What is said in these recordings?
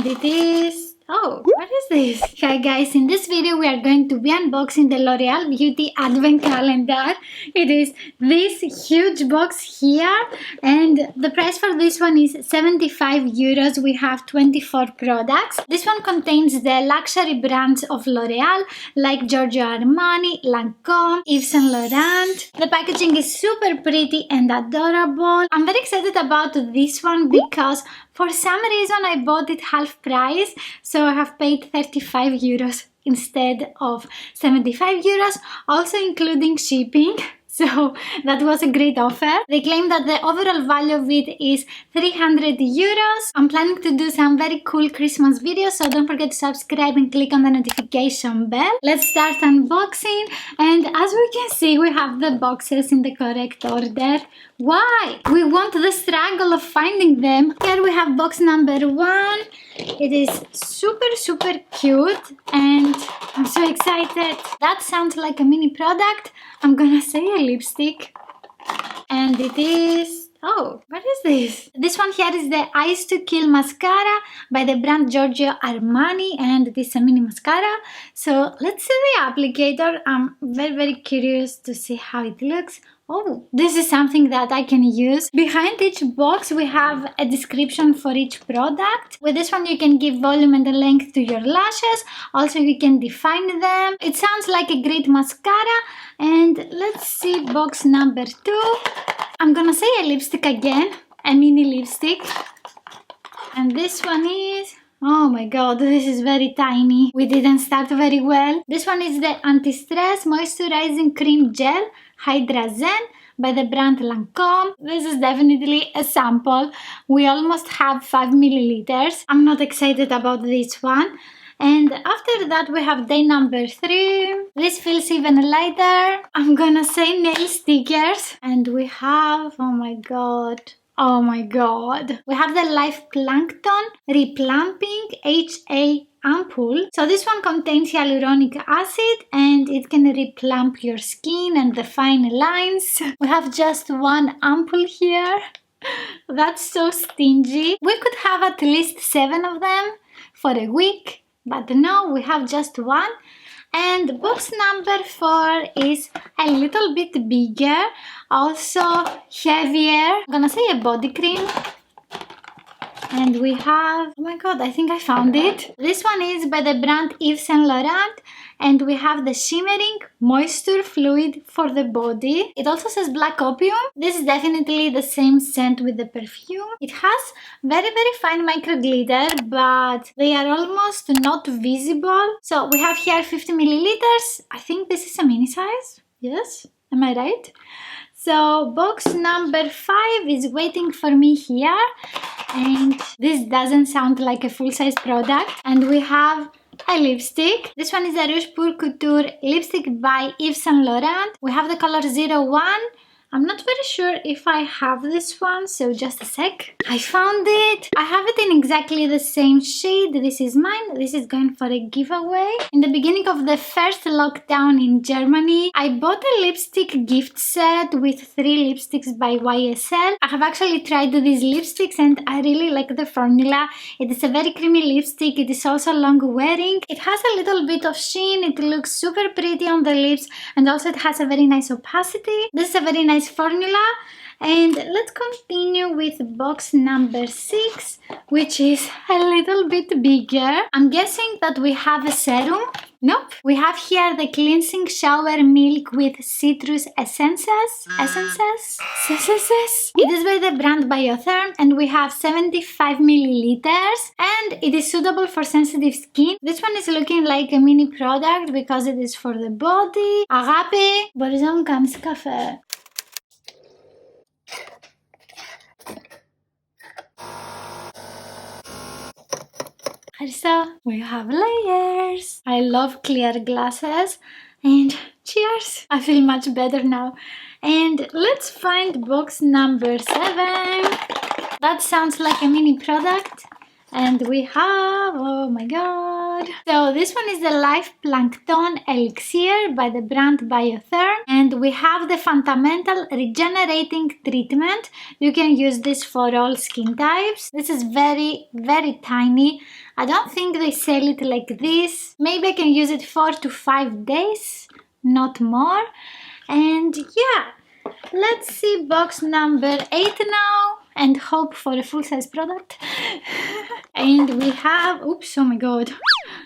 And it is... oh, what is this? Hi guys, in this video we are going to be unboxing the L'Oreal Beauty Advent Calendar. It is this huge box here and the price for this one is 75 euros. We have 24 products. This one contains the luxury brands of L'Oreal like Giorgio Armani, Lancome, Yves Saint Laurent. The packaging is super pretty and adorable. I'm very excited about this one because for some reason I bought it half price, so I have paid 35 euros instead of 75 euros, also including shipping. So that was a great offer. They claim that the overall value of it is 300 euros. I'm planning to do some very cool Christmas videos, so don't forget to subscribe and click on the notification bell. Let's start unboxing, and as we can see we have the boxes in the correct order. Why? We want the struggle of finding them. Here we have box number 1. It is super cute and I'm so excited. That sounds like a mini product. I'm gonna say a lipstick. And it is... oh, what is this? This one here is the Eyes to Kill mascara by the brand Giorgio Armani, and this is a mini mascara. So let's see the applicator. I'm very curious to see how it looks. Oh, this is something that I can use. Behind each box we have a description for each product. With this one you can give volume and a length to your lashes. Also you can define them. It sounds like a great mascara. And let's see box number 2. I'm gonna say a lipstick again. A mini lipstick. And this one is... oh my god, this is very tiny. We didn't start very well. This one is the Anti-Stress Moisturizing Cream Gel Hydra Zen by the brand Lancome. This is definitely a sample. We almost have 5 milliliters. I'm not excited about this one. And after that we have day number 3. This feels even lighter. I'm gonna say nail stickers. And we have, oh my god, we have the Life Plankton Replumping HA ampoule. So this one contains hyaluronic acid and it can replump your skin and define lines. We have just one ampoule here. That's so stingy. We could have at least 7 of them for a week, but no, we have just one. And box number 4 is a little bit bigger, also heavier. I'm gonna say a body cream. And we have, oh my god, I think I found it. This one is by the brand Yves Saint Laurent, and we have the shimmering moisture fluid for the body. It also says black opium. This is definitely the same scent with the perfume. It has very fine micro glitter, but they are almost not visible. So we have here 50 milliliters. I think this is a mini size. Yes, am I right? So box number 5 is waiting for me here, and this doesn't sound like a full-size product. And we have a lipstick. This one is a Rouge Pour Couture lipstick by Yves Saint Laurent. We have the color 01. I'm not very sure if I have this one, so just a sec. I found it! I have it in exactly the same shade. This is mine. This is going for a giveaway. In the beginning of the first lockdown in Germany, I bought a lipstick gift set with 3 lipsticks by YSL. I have actually tried these lipsticks and I really like the formula. It is a very creamy lipstick. It is also long wearing. It has a little bit of sheen. It looks super pretty on the lips, and also it has a very nice opacity. This is a very nice formula. And let's continue with box number 6, which is a little bit bigger. I'm guessing that we have a serum. Nope. We have here the cleansing shower milk with citrus essences. It is by the brand Biotherm, and we have 75 milliliters, and it is suitable for sensitive skin. This one is looking like a mini product because it is for the body. Αγάπη, μπορείς να μου κάνεις καφέ? So we have layers. I love clear glasses, and cheers. I feel much better now. And let's find box number 7. That sounds like a mini product. And we have, oh my god. So this one is the Life Plankton Elixir by the brand Biotherm. And we have the Fundamental Regenerating Treatment. You can use this for all skin types. This is very, very tiny. I don't think they sell it like this. Maybe I can use it 4 to 5 days, not more. And yeah, let's see box number 8 now and hope for a full-size product. And we have, oops, oh my god,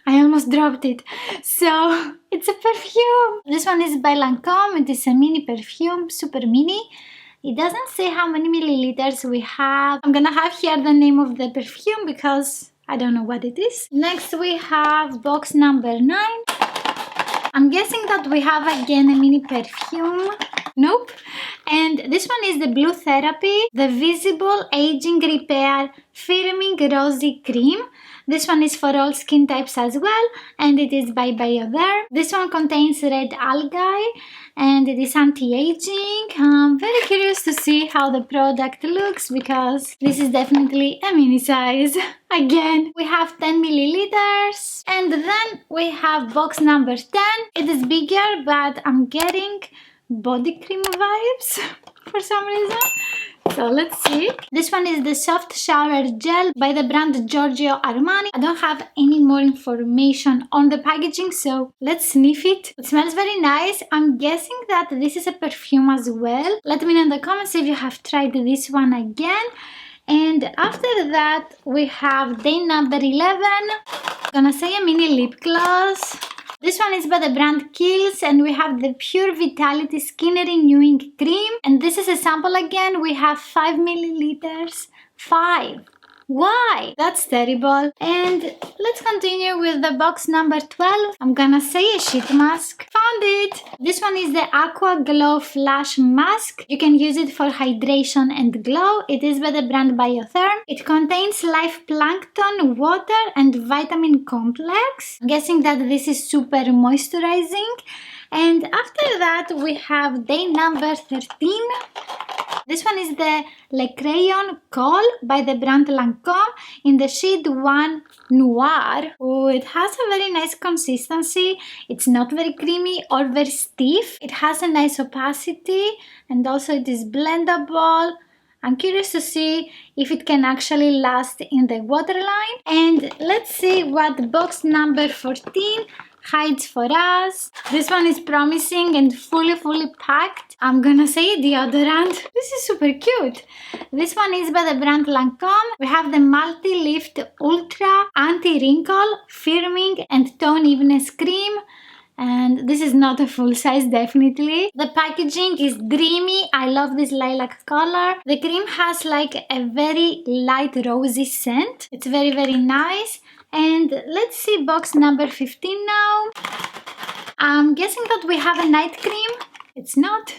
I almost dropped it. So it's a perfume. This one is by Lancome. It is a mini perfume, super mini. It doesn't say how many milliliters we have. I'm gonna have here the name of the perfume because I don't know what it is. Next we have box number 9. I'm guessing that we have again a mini perfume. Nope. And this one is the Blue Therapy, the Visible Aging Repair Firming Rosy Cream. This one is for all skin types as well, and it is by Biotherm. This one contains red algae and it is anti-aging. I'm very curious to see how the product looks because this is definitely a mini size. Again, we have 10 milliliters. And then we have box number 10. It is bigger, but I'm getting body cream vibes for some reason. So let's see. This one is the Soft Shower Gel by the brand Giorgio Armani. I don't have any more information on the packaging, so let's sniff it. It smells very nice. I'm guessing that this is a perfume as well. Let me know in the comments if you have tried this one again. And after that, we have day number 11. I'm gonna say a mini lip gloss. This one is by the brand Kiehl's, and we have the Pure Vitality Skin Renewing Cream. And this is a sample again. We have 5 milliliters. 5. Why? That's terrible. And let's continue with the box number 12. I'm gonna say a sheet mask. Found it! This one is the Aqua Glow Flash Mask. You can use it for hydration and glow. It is by the brand Biotherm. It contains Life Plankton, water and vitamin complex. I'm guessing that this is super moisturizing. And after that we have day number 13. This one is the Le Crayon Coal by the brand Lancome in the shade 1 Noir. Oh, it has a very nice consistency. It's not very creamy or very stiff. It has a nice opacity and also it is blendable. I'm curious to see if it can actually last in the waterline. And let's see what box number 14 hides for us. This one is promising and fully packed. I'm gonna say deodorant. This is super cute. This one is by the brand Lancome. We have the Multi-Lift Ultra Anti-Wrinkle Firming and Tone Evenness Cream. And this is not a full size, definitely. The packaging is dreamy. I love this lilac color. The cream has like a very light rosy scent. It's very nice. And let's see box number 15 now. I'm guessing that we have a night cream. It's not.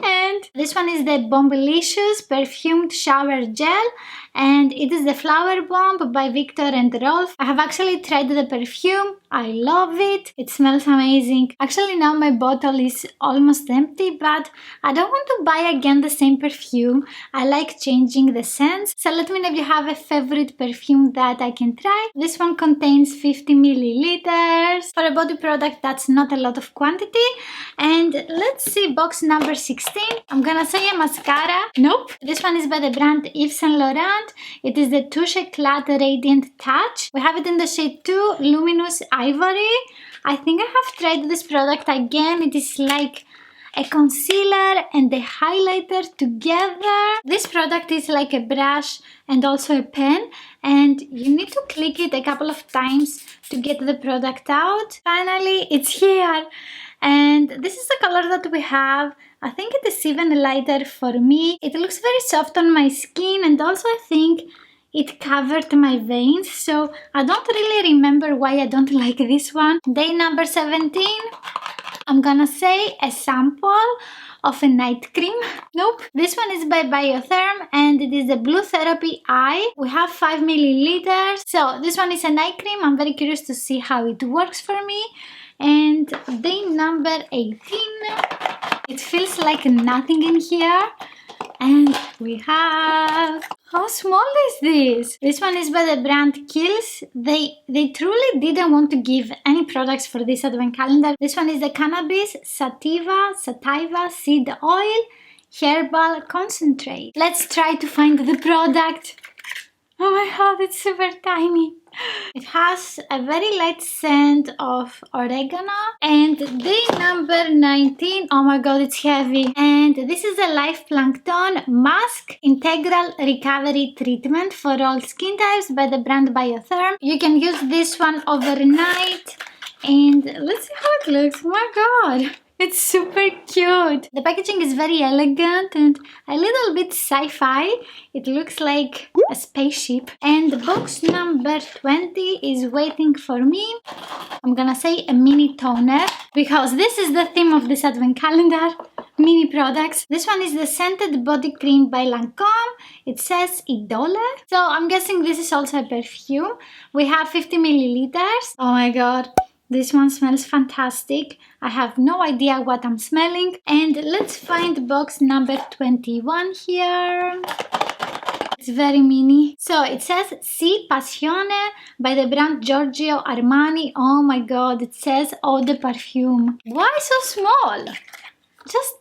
And this one is the Bombylicious Perfumed Shower Gel, and it is the Flower Bomb by Victor and Rolf. I have actually tried the perfume. I love it. It smells amazing. Actually now my bottle is almost empty, but I don't want to buy again the same perfume. I like changing the scents. So let me know if you have a favorite perfume that I can try. This one contains 50 milliliters. For a body product, that's not a lot of quantity. And let's see box number 16. I'm gonna say a mascara. Nope. This one is by the brand Yves Saint Laurent. It is the Touche Eclat Radiant Touch. We have it in the shade 2 Luminous Ivory. I think I have tried this product again. It is like a concealer and a highlighter together. This product is like a brush and also a pen, and you need to click it a couple of times to get the product out. Finally, it's here. And this is the color that we have. I think it is even lighter for me. It looks very soft on my skin, and also I think it covered my veins, so I don't really remember why I don't like this one. Day number 17. I'm gonna say a sample of a night cream. Nope. This one is by Biotherm and it is the Blue Therapy Eye. We have 5 milliliters. So this one is a night cream. I'm very curious to see how it works for me. And day number 18. It feels like nothing in here. And we have How small is this? This one is by the brand Kills. They truly didn't want to give any products for this advent calendar. This one is the Cannabis, Sativa seed oil, Hairball concentrate. Let's try to find the product. Oh my god, it's super tiny. It has a very light scent of oregano and day number 19. Oh my god, it's heavy. And this is a live Plankton mask integral recovery treatment for all skin types by the brand Biotherm. You can use this one overnight and let's see how it looks. Oh my god. It's super cute. The packaging is very elegant and a little bit sci-fi. It looks like a spaceship. And box number 20 is waiting for me. I'm gonna say a mini toner because this is the theme of this advent calendar. Mini products. This one is the scented body cream by Lancome. It says Idole. So I'm guessing this is also a perfume. We have 50 milliliters. Oh my god. This one smells fantastic. I have no idea what I'm smelling. And let's find box number 21 here. It's very mini. So it says Si Passione by the brand Giorgio Armani. Oh my god, it says Eau de Parfum. Why so small?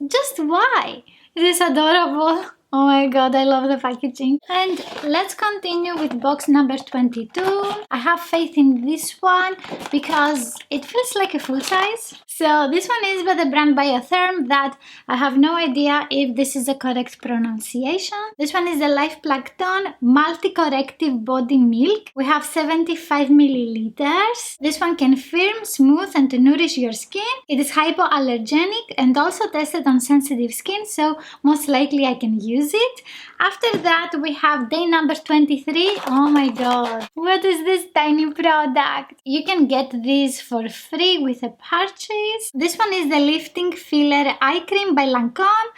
Just why? It is adorable. Oh my god, I love the packaging. And let's continue with box number 22. I have faith in this one because it feels like a full size. So this one is by the brand Biotherm that I have no idea if this is the correct pronunciation. This one is the Life Plankton Multi-Corrective Body Milk. We have 75 milliliters. This one can firm, smooth and nourish your skin. It is hypoallergenic and also tested on sensitive skin, so most likely I can use it. After that we have day number 23. Oh my god, what is this tiny product? You can get this for free with a purchase. This one is the Lifting Filler Eye Cream by Lancome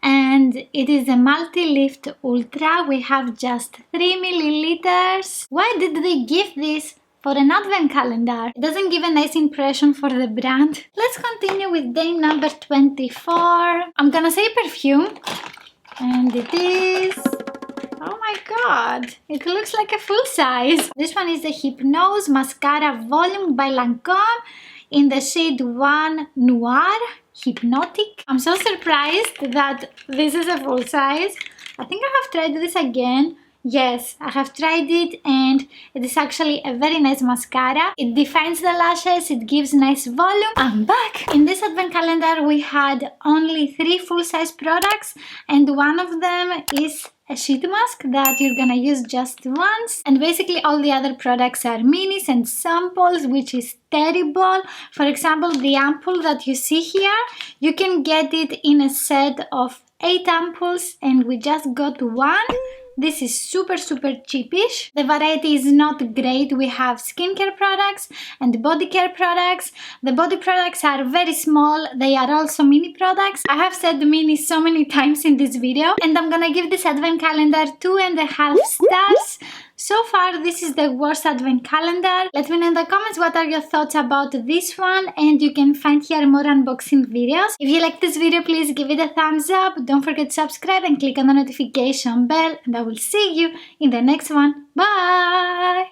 and it is a multi-lift ultra. We have just 3 milliliters. Why did they give this for an advent calendar? It doesn't give a nice impression for the brand. Let's continue with day number 24. I'm gonna say perfume. And it is, oh my god, it looks like a full size. This one is the Hypnose Mascara Volume by Lancome in the shade 1 Noir Hypnotic. I'm so surprised that this is a full size. I think I have tried this again. Yes, I have tried it and it is actually a very nice mascara. It defines the lashes, it gives nice volume. I'm back! In this advent calendar we had only 3 full-size products and one of them is a sheet mask that you're gonna use just once, and basically all the other products are minis and samples, which is terrible. For example, the ampoule that you see here, you can get it in a set of 8 ampoules and we just got one. This is super cheapish. The variety is not great. We have skincare products and body care products. The body products are very small. They are also mini products. I have said mini so many times in this video and I'm gonna give this advent calendar 2.5 stars. So far, this is the worst advent calendar. Let me know in the comments what are your thoughts about this one, and you can find here more unboxing videos. If you like this video, please give it a thumbs up. Don't forget to subscribe and click on the notification bell, and I will see you in the next one. Bye!